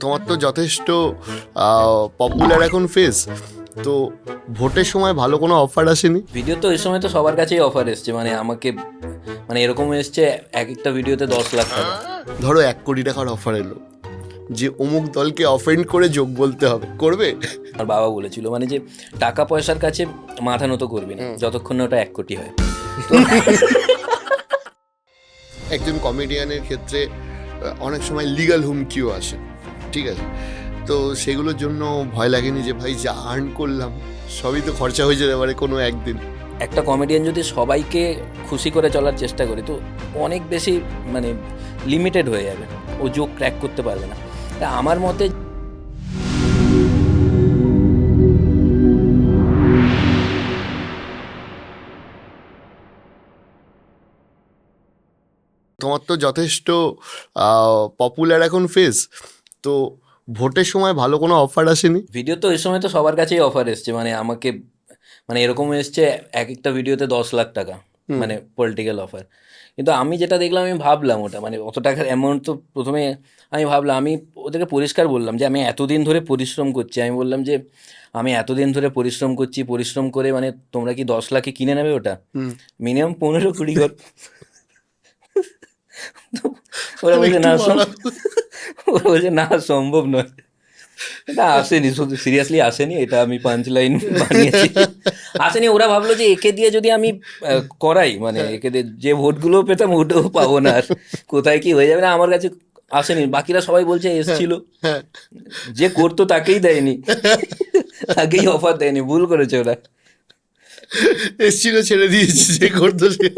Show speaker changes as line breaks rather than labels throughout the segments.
তোমার তো যথেষ্ট পপুলার এখন ফেস, তো ভোটের সময় ভালো কোনো অফার আসেনি?
ভিডিও তো এই সময় তো সবার কাছেই অফার এসছে, মানে আমাকে মানে এরকম এসছে এক একটা ভিডিওতে 10 লাখ টাকা।
ধরো 1 কোটি টাকার অফার এলো যে অমুক দলকে অফেন্ড করে যোগ বলতে হবে, করবে?
আর বাবা বলেছিল মানে যে টাকা পয়সার কাছে মাথা নত করবি না যতক্ষণ না ওটা 1 কোটি হয়।
একজন কমেডিয়ানের ক্ষেত্রে অনেক সময় লিগ্যাল হুমকিও আসে, ঠিক আছে? তো সেগুলোর জন্য ভয় লাগেনি যে ভাই যা আর্ন করলাম সবই তো খরচা হয়ে যেতে পারে কোনো একদিন?
একটা কমেডিয়ান যদি সবাইকে খুশি করে চলার চেষ্টা করে তো অনেক বেশি মানে লিমিটেড হয়ে যাবে, ও জোক ক্র্যাক করতে পারবে না। তা আমার মতে
তোমার তো যথেষ্ট পপুলার এখন ফেস, তো ভোটের সময় ভালো কোনো অফার আসেনি?
ভিডিও তো এই সময় তো সবার কাছেই অফার এসছে, মানে আমাকে মানে এরকম এসছে এক একটা ভিডিওতে 10 লাখ টাকা, মানে পলিটিক্যাল অফার। কিন্তু আমি যেটা দেখলাম আমি ভাবলাম ওটা মানে অত টাকার অ্যামাউন্ট তো প্রথমে আমি ভাবলাম, আমি ওদেরকে পরিষ্কার বললাম যে আমি এতদিন ধরে পরিশ্রম করছি, আমি বললাম যে আমি এতদিন ধরে পরিশ্রম করছি, পরিশ্রম করে মানে তোমরা কি 10 লাখে কিনে নেবে ওটা? মিনিমাম 15-20 ঘর। তো ওরা বলছে না, ওরা বলছে না সম্ভব নয়, এটা আসেনি, শুধু সিরিয়াসলি আসেনি, এটা আমি পাঞ্চ লাইন বানিয়েছি। আসেনি, ওরা ভাবলো যে একে দিয়ে যদি আমি করাই মানে একে দিয়ে যে ভোটগুলো পেতাম ওটাও পাবো না, আর কোথায় কি হয়ে যাবে না, আমার কাছে আসেনি। বাকিরা সবাই বলছে এসছিল, যে করতো তাকেই দেয়নি, তাকেই অফার দেয়নি, ভুল করেছে ওরা।
এসছিল ছেড়ে দিয়েছি, যে করতো সে।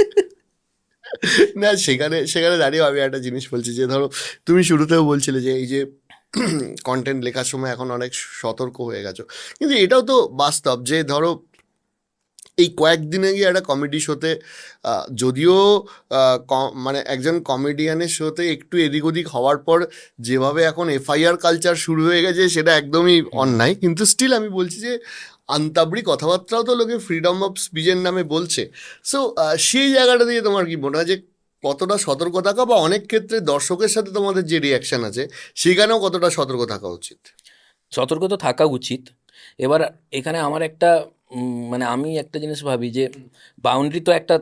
না, সেখানে সেখানে দাঁড়িয়ে আমি একটা জিনিস বলছি যে ধরো তুমি শুরুতেও বলছিলে যে এই যে কন্টেন্ট লেখার সময় এখন অনেক সতর্ক হয়ে গেছো, কিন্তু এটাও তো বাস্তব যে ধরো এই কয়েকদিনে গিয়ে একটা কমেডি শোতে যদিও মানে একজন কমেডিয়ানের শোতে একটু এদিক ওদিক হওয়ার পর যেভাবে এখন এফআইআর কালচার শুরু হয়ে গেছে সেটা একদমই অন্যায়, কিন্তু স্টিল আমি বলছি যে আন্তাবড়ি কথাবার্তাও তো লোকে ফ্রিডম অফ স্পিচের নামে বলছে। সো সেই জায়গাটা দিয়ে তোমার কি মনে হয় যে কতটা সতর্ক থাকা, বা অনেক ক্ষেত্রে দর্শকের সাথে তোমাদের যে রিয়াকশন আছে সেখানেও কতটা সতর্ক থাকা উচিত?
সতর্ক তো থাকা উচিত। এবার এখানে আমার একটা মানে আমি একটা জিনিস ভাবি যে বাউন্ডারি তো একটা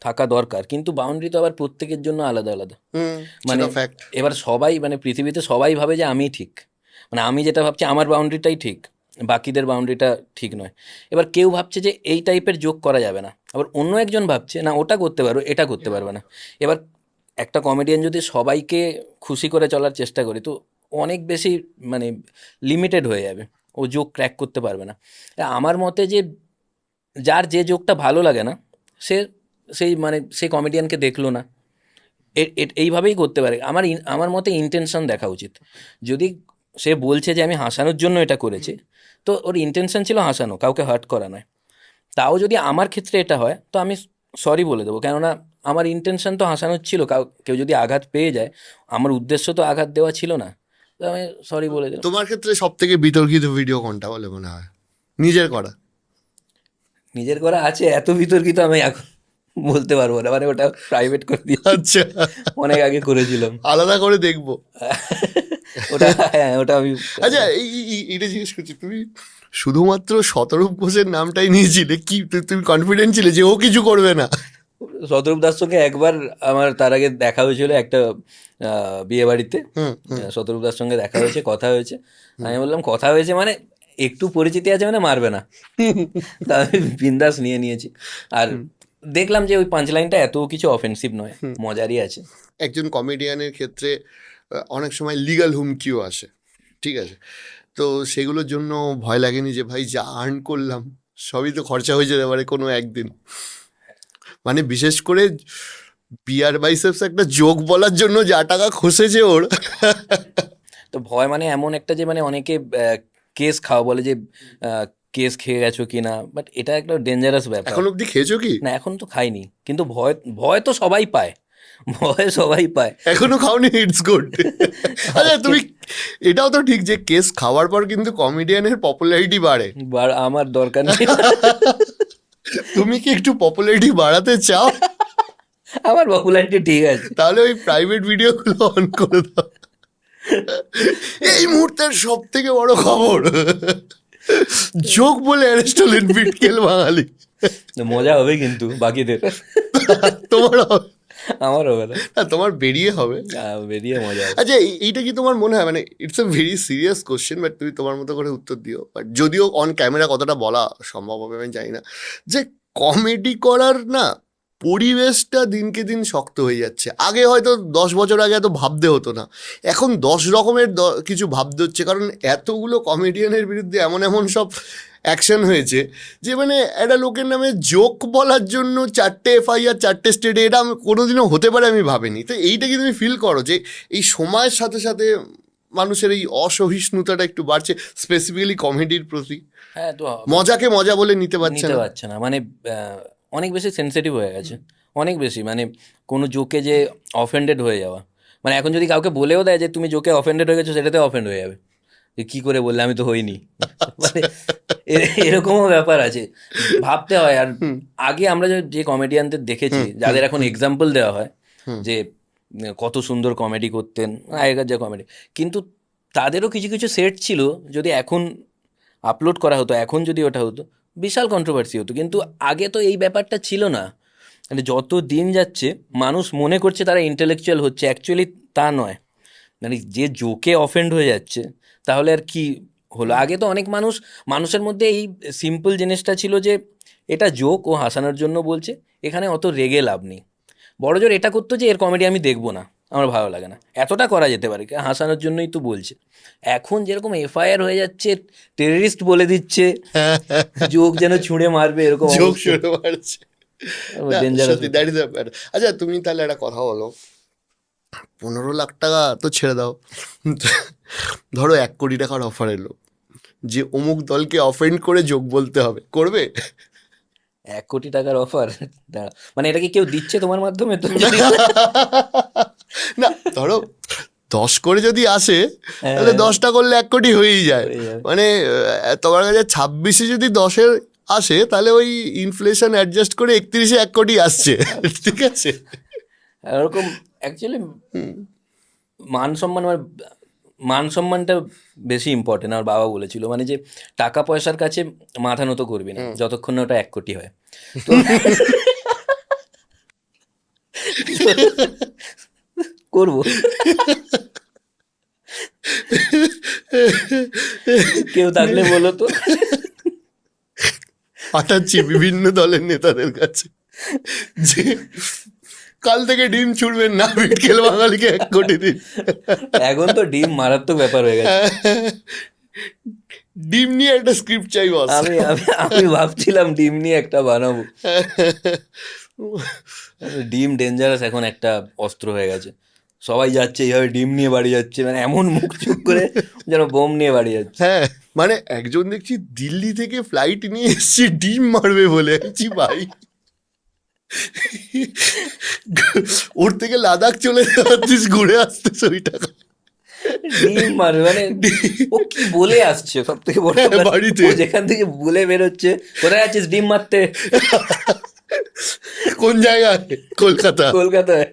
থাকা দরকার, কিন্তু বাউন্ডারি তো আবার প্রত্যেকের জন্য আলাদা আলাদা। মানে
ফ্যাক্ট।
এবার সবাই মানে পৃথিবীতে সবাই ভাবে যে আমি ঠিক, মানে আমি যেটা ভাবছি আমার বাউন্ডারিটাই ঠিক, বাকিদের বাউন্ডারিটা ঠিক নয়। এবার কেউ ভাবছে যে এই টাইপের যোগ করা যাবে না, আবার অন্য একজন ভাবছে না ওটা করতে পারবো, এটা করতে পারবে না। এবার একটা কমেডিয়ান যদি সবাইকে খুশি করে চলার চেষ্টা করে তো অনেক বেশি মানে লিমিটেড হয়ে যাবে, ও জোক ক্র্যাক করতে পারবে না। আমার মতে যে যার যে জোকটা ভালো লাগে না সে সেই মানে সেই কমেডিয়ানকে দেখলো না, এইভাবেই করতে পারে। আমার মতে ইন্টেনশন দেখা উচিত। যদি সে বলছে যে আমি হাসানোর জন্য এটা করেছি, তো ওর ইন্টেনশন ছিল হাসানো, কাউকে হার্ট করা নয়। তাও যদি আমার ক্ষেত্রে এটা হয় তো আমি সরি বলে দেবো, কেননা আমার ইন্টেনশন তো হাসানোর ছিল। কেউ যদি আঘাত পেয়ে যায়, আমার উদ্দেশ্য তো আঘাত দেওয়া ছিল না, তো আমি সরি বলে দিলাম।
তোমার ক্ষেত্রে সব থেকে বিতর্কিত ভিডিও কোনটা বলে মনে হয়? নিজের করা?
নিজের করা আছে, এত বিতর্কিত আমি এখন বলতে পারবো না, মানে ওটা প্রাইভেট করে দিয়েছি,
আচ্ছা,
অনেক আগে করেছিলাম।
আলাদা করে দেখবো।
ওটা হ্যাঁ, ওটা আমি
আচ্ছা, এইটা জিজ্ঞেস করছি, তুমি শুধুমাত্র শতরূপ ঘোষের নামটাই নিয়েছিলে কি? তুমি কনফিডেন্ট ছিলে যে ও কিছু করবে না?
শতরূপ দাস সঙ্গে একবার আমার তার আগে দেখা হয়েছিল একটা বিয়ে বাড়িতে। শতরূপ দাস সঙ্গে দেখা হয়েছে, কথা হয়েছে। আমি বললাম কথা হয়েছে মানে একটু পরিচিতি আছে, মানে মারবে না। তা আমি বিন্দাস নিয়ে নিয়েছি। আর দেখলাম যে ওই পাঁচ লাইনটা এত কিছু অফেন্সিভ নয়, মজারই আছে।
একজন কমেডিয়ানের ক্ষেত্রে অনেক সময় লিগ্যাল হুমকিও আসে, ঠিক আছে? তো সেগুলোর জন্য ভয় লাগেনি যে ভাই যা আর্ন করলাম সবই তো খরচা হয়ে যেতে পারে কোনো একদিন? মানে বিশেষ করে বিয়ার বাইসেপস একটা জোক বলার জন্য যা টাকা খসেছে ওর।
তো ভয় মানে এমন একটা যে মানে অনেকে কেস খাওয়া বলে যে কেস খেয়ে গেছো কি না, বাট এটা একটা ডেঞ্জারাস ব্যাপার।
এখন অব্দি খেয়েছো কি?
না, এখন তো খাইনি, কিন্তু ভয় ভয় তো সবাই পায়, ভয় সবাই পায়।
এখনো খাওনি? It's good. আচ্ছা, তুমি এটাও তো ঠিক যে কেস খাওয়ার পর কিন্তু কমেডিয়ানের পপুলারিটি বাড়ে।
আমার দরকার নেই।
তুমি কি একটু পপুলারিটি বাড়াতে চাও?
আমার পপুলারিটি ঠিক আছে।
তাহলে ওই প্রাইভেট ভিডিওগুলো অন করে দাও। এই মুহূর্তের সব থেকে বড় খবর, যোগ বলে অ্যারেস্ট হলেন বিটকেল বাঙালি।
মজা হবে কিন্তু বাকিদের,
তোমার হবে?
আমার হবে না,
না, তোমার বেরিয়ে হবে।
বেরিয়ে মজা হবে।
আচ্ছা, এইটা কি তোমার মনে হয়, মানে it's a very serious question, but তুমি তোমার মতো করে উত্তর দিও, বাট যদিও অন ক্যামেরা কতটা বলা সম্ভব হবে আমি জানি না, যে কমেডি করার না পরিবেশটা দিনকে দিন শক্ত হয়ে যাচ্ছে। আগে হয়তো 10 বছর আগে এত ভাবতে হতো না, এখন 10 রকমের কিছু ভাবতে হচ্ছে, কারণ এতগুলো কমেডিয়ানের বিরুদ্ধে এমন এমন সব অ্যাকশন হয়েছে যে মানে একটা লোকের নামে জোক বলার জন্য 4টে এফআইআর 4টে স্টেটে, এটা আমি কোনোদিনও হতে পারে আমি ভাবিনি। তো এইটা কি তুমি ফিল করো যে এই সময়ের সাথে সাথে মানুষের এই অসহিষ্ণুতাটা একটু বাড়ছে, স্পেসিফিক্যালি কমেডির প্রতি?
হ্যাঁ, তো
মজাকে মজা বলে নিতে পারছে
নিতে
না।
পারছে না, মানে অনেক বেশি সেন্সিটিভ হয়ে গেছে, অনেক বেশি, মানে কোনো জোকে যে অফেন্ডেড হয়ে যাওয়া, মানে এখন যদি কাউকে বলেও দেয় যে তুমি জোকে অফেন্ডেড হয়ে গেছো, সেটাতে অফেন্ড হয়ে যাবে, যে কী করে বললে, আমি তো হইনি। মানে এরকমও ব্যাপার আছে, ভাবতে হয়। আর আগে আমরা যে কমেডিয়ানদের দেখেছি, যাদের এখন এক্সাম্পল দেওয়া হয় যে কত সুন্দর কমেডি করতেন আগেকার যে কমেডি, কিন্তু তাদেরও কিছু কিছু সেট ছিল, যদি এখন আপলোড করা হতো, এখন যদি ওটা হতো, বিশাল কন্ট্রোভার্সি হতো। কিন্তু আগে তো এই ব্যাপারটা ছিল না, মানে যত দিন যাচ্ছে মানুষ মনে করছে তারা ইন্টেলেকচুয়াল হচ্ছে, অ্যাকচুয়ালি তা নয়। মানে যে জোকে অফেন্ড হয়ে যাচ্ছে, তাহলে আর কি হলো? আগে তো অনেক মানুষের মধ্যে এই সিম্পল জিনিসটা ছিল যে এটা জোক, ও হাসানোর জন্য বলছে, এখানে অত রেগে লাভ নেই। বড়জোর এটা করতো যে এর কমেডি আমি দেখবো না, আমার ভালো লাগে না, এতটা করা যেতে পারে, হাসানোর জন্যই তো বলছে। এখন যেরকম এফআইআর হয়ে যাচ্ছে, টেররিস্ট বলে দিচ্ছে, জোক যেন ছুঁড়ে মারবে, এরকম
যোগ শুরু মারছে। না,
ডেঞ্জারাস।
সত্যি দ্যাট ইজ ব্যাপার। আচ্ছা, তুমি তাহলে একটা কথা বলো, 15 লাখ টাকা তো ছেড়ে দাও, ধরো 1 কোটি টাকার অফার এলো যে অমুক দলকে অফেন্ড করে যোগ বলতে হবে, করবে?
1 কোটি টাকার অফার, মানে এটা কি কেউ দিচ্ছে তোমার মাধ্যমে? তুমি যদি
না, ধরো 10 করে যদি আসে,
হ্যাঁ,
তাহলে 10টা করলে 1 কোটি হয়েই যায়।
হয়ে যাবে।
মানে তোমার কাছে 26-এ যদি 10-এর আসে, তাহলে ওই ইনফ্লেশন অ্যাডজাস্ট করে 31-এ 1 কোটি আসছে, ঠিক আছে?
এরকম অ্যাকচুয়ালি মান সম্মান, আমার মান সম্মানটা বেশি ইম্পর্টেন্ট, আমার বাবা বলেছিল, মানে যে টাকা পয়সার কাছে মাথা নত করবি না যতক্ষণ না ওটা 1 কোটি হয়। তো করবো, কেউ থাকলে বলো তো।
পাঠাচ্ছি বিভিন্ন দলের নেতাদের কাছে যে কাল থেকে ডিম ছুড়বেন না, বিটকেল বাঙালিকে 1 কোটি দিন।
এখন তো ডিম মারাত্মক ব্যাপার হয়ে গেছে।
ডিম নিয়ে একটা স্ক্রিপ্ট চাই বস।
আমি আমি আমি ভাবছিলাম ডিম নিয়ে একটা বানাবো। ডিম ডেঞ্জারাস এখন একটা অস্ত্র হয়ে গেছে, সবাই যাচ্ছে এইভাবে ডিম নিয়ে বাড়ি যাচ্ছে, মানে এমন মুখ চুপ করে যেন বোম নিয়ে বাড়ি যাচ্ছে।
হ্যাঁ, মানে একজন দেখছি দিল্লি থেকে ফ্লাইট নিয়ে এসছে ডিম মারবে বলে, আছি ভাই ওর থেকে লাদাখ চলে যাচ্ছিস, ঘুরে আসতিস ওই টাকা।
ডিম মারবে, মানে ও কি বলে আসছে সব থেকে বড়
হ্যাঁ,
কথা,
বাড়িতে।
ও যেখান থেকে বলে বেরোচ্ছে, কোথায় আছিস ডিম মারতে?
কোন জায়গায়? কলকাতা।
কলকাতায়।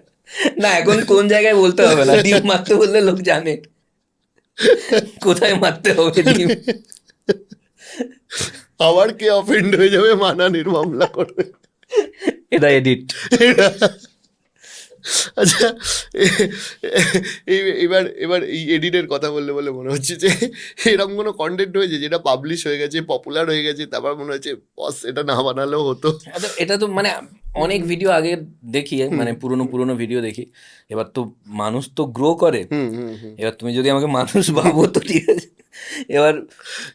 না, এখন কোন জায়গায় বলতে হবে না, ডিম মারতে বললে লোক জানে কোথায় মারতে হবে ডিম।
আবার কে অফেন্ড হয়ে যাবে, মানহানির মামলা করবে।
এটা এডিট।
আচ্ছা, এবার এবার এই এডিটের কথা বললে বলে মনে হচ্ছে যে এরকম কোনো কন্টেন্ট হয়েছে যেটা পাবলিশ হয়ে গেছে, পপুলার হয়ে গেছে, তারপর মনে হচ্ছে বস এটা না বানালেও হতো?
আচ্ছা, এটা তো মানে অনেক ভিডিও আগে দেখি, মানে পুরনো ভিডিও দেখি, এবার তো মানুষ তো গ্রো করে, এবার তুমি যদি আমাকে মানুষ ভাবো তো ঠিক আছে, এবার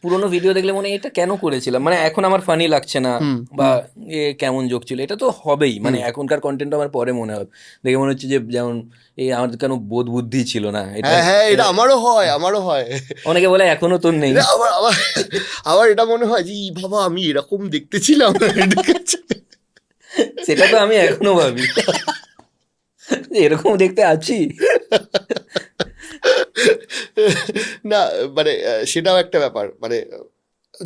পুরোনো ভিডিও দেখলে মনে হয় এটা কেন করেছিলাম, মানে এখন আমার ফানি লাগছে না, বা এ কেমন জোক ছিল, এটা তো হবেই, মানে এখনকার কন্টেন্ট আমার পরে মনে হবে, দেখে মনে হচ্ছে যে যেমন এই আমার কেন বোধ বুদ্ধি ছিল না, এটা
হ্যাঁ হ্যাঁ, এটা আমারও হয়।
অনেকে বলে এখনো তোর নেই।
এটা আবার আবার আবার এটা মনে হয় যে ই বাবা, আমি এরকম দেখতে ছিলাম, ঠিক আছে?
সেটা তো আমি এখনো ভাবি যে এরকম দেখতে আছি।
না, মানে সেটাও একটা ব্যাপার, মানে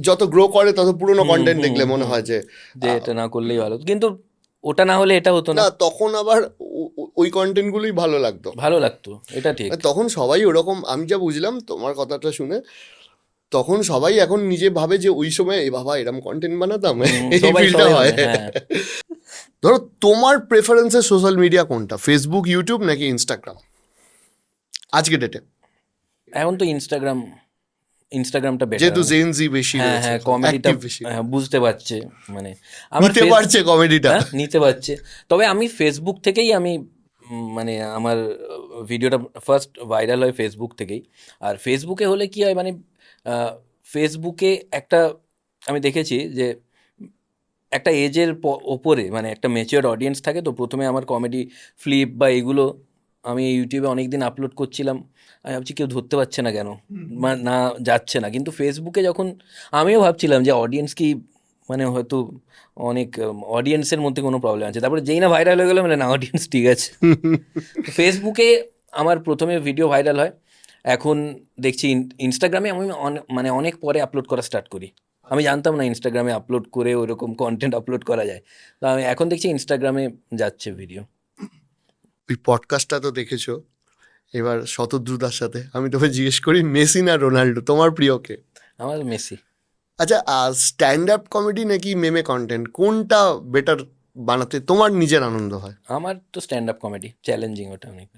যত গ্রো করে তত পুরোনো কন্টেন্ট দেখলে মনে হয় যে
যে এটা না করলেই ভালো, কিন্তু ওটা না হলে এটা হতো না।
না, তখন আবার ওই কন্টেন্টগুলোই ভালো লাগতো।
ভালো লাগতো, এটা ঠিক।
তখন সবাই ওরকম, আমি যা বুঝলাম তোমার কথাটা শুনে, তখন সবাই এখন নিজে ভাবে যে ওই সময় এ বাবা এরকম কন্টেন্ট বানাতাম, এই
সবাই
ফিলটা
সবাই
হয়।
ভাবে, হ্যাঁ।
ধরো তোমার প্রেফারেন্সের সোশ্যাল মিডিয়া কোনটা, ফেসবুক, ইউটিউব নাকি ইনস্টাগ্রাম আজকে ডেটে?
এখন তো ইনস্টাগ্রামটা বেটার।
যেহেতু জেনজি বেশি
হ্যাঁ
রয়েছে,
হ্যাঁ, কমেডিটা
active বেশি,
বুঝতে পারছে, মানে আমার
নিতে পারছে কমেডিটা।
হ্যাঁ, নিতে পারছে। তবে আমি ফেসবুক থেকেই আমি মানে আমার ভিডিওটা ফার্স্ট ভাইরাল হয় ফেসবুক থেকেই। আর ফেসবুকে হলে কি হয়, মানে ফেসবুকে একটা আমি দেখেছি যে একটা এজের ওপরে, মানে একটা ম্যাচিওর অডিয়েন্স থাকে। তো প্রথমে আমার কমেডি ফ্লিপ বা এগুলো আমি ইউটিউবে অনেক দিন আপলোড করছিলাম, আমি ভাবছি কেউ ধরতে পারছে না কেন, না যাচ্ছে না। কিন্তু ফেসবুকে যখন আমিও ভাবছিলাম যে অডিয়েন্স কি, মানে হয়তো অনেক অডিয়েন্সের মধ্যে কোনো প্রবলেম আছে, তারপরে যেই না ভাইরাল হয়ে গেলো, মানে না, অডিয়েন্স ঠিক আছে। তো ফেসবুকে আমার প্রথমে ভিডিও ভাইরাল হয়। এখন দেখছি ইনস্টাগ্রামে আমি মানে অনেক পরে আপলোড করা স্টার্ট করি। আমি জানতাম না ইনস্টাগ্রামে আপলোড করে ওরকম কন্টেন্ট আপলোড করা যায়। তো আমি এখন দেখছি ইনস্টাগ্রামে যাচ্ছে ভিডিও।
ওই পডকাস্টটা তো দেখেছো, এবার শতদ্রুদার সাথে আমি তোকে জিজ্ঞেস করি, মেসি না রোনাল্ডো, তোমার প্রিয় কে?
আমার মেসি।
আচ্ছা, স্ট্যান্ড আপ কমেডি নাকি মেমে কন্টেন্ট, কোনটা বেটার বানাতে তোমার নিজের আনন্দ হয়?
আমার তো স্ট্যান্ড আপ কমেডি চ্যালেঞ্জিং, ওটা অনেক